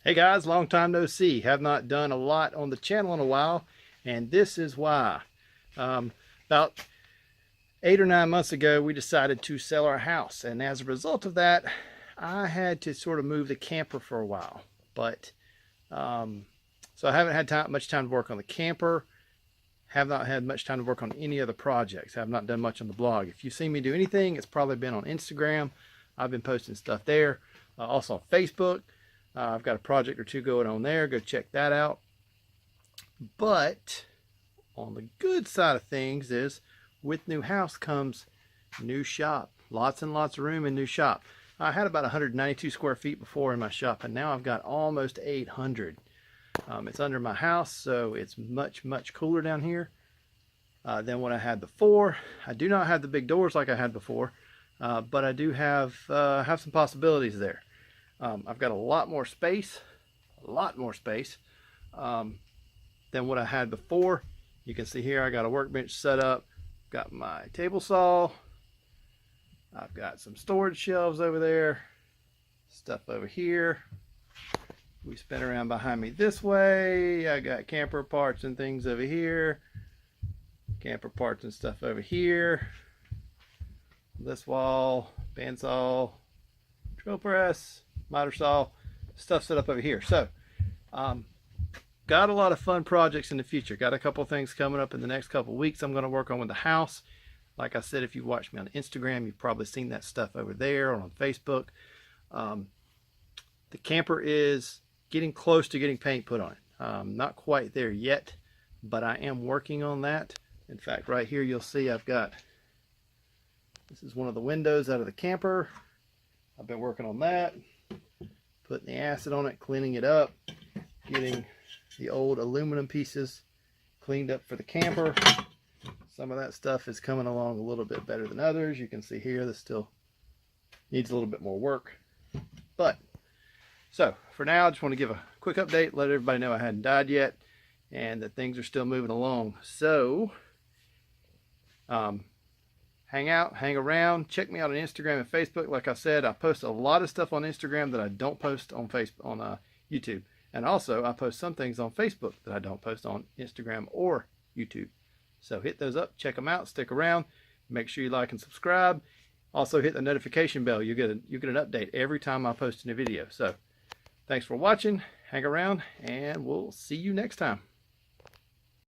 Hey guys, long time no see. Have not done a lot on the channel in a while, and this is why. About 8 or 9 months ago, we decided to sell our house, and as a result of that, I had to sort of move the camper for a while. But so I haven't had much time to work on the camper. Have not had much time to work on any other projects. Have not done much on the blog. If you've seen me do anything, it's probably been on Instagram. I've been posting stuff there. Also on Facebook. I've got a project or two going on there. Go check that out. But on the good side of things is with new house comes new shop. Lots and lots of room in new shop. I had about 192 square feet before in my shop, and now I've got almost 800. It's under my house, so it's much cooler down here than what I had before. I do not have the big doors like I had before, but I do have some possibilities there. I've got a lot more space than what I had before. You can see here I got a workbench set up, got my table saw, I've got some storage shelves over there, stuff over here. We spin around behind me this way. I got camper parts and things over here, camper parts and stuff over here, this wall, bandsaw, drill press, miter saw, stuff set up over here. So got a lot of fun projects in the future. Got a couple things coming up in the next couple weeks I'm going to work on with the house. Like I said, if you watch me on Instagram, you've probably seen that stuff over there, or on Facebook. The camper is getting close to getting paint put on it. Not quite there yet, but I am working on that. In fact, right here you'll see I've got, this is one of the windows out of the camper. I've been working on that, putting the acid on it, cleaning it up, getting the old aluminum pieces cleaned up for the camper. Some of that stuff is coming along a little bit better than others. You can see here this still needs a little bit more work. But so for now, I just want to give a quick update, let everybody know I hadn't died yet and that things are still moving along. So hang out, hang around, check me out on Instagram and Facebook. Like I said, I post a lot of stuff on Instagram that I don't post on YouTube. And also I post some things on Facebook that I don't post on Instagram or YouTube. So hit those up, check them out, stick around, make sure you like and subscribe. Also hit the notification bell. You get an update every time I post a new video. So thanks for watching, hang around, and we'll see you next time.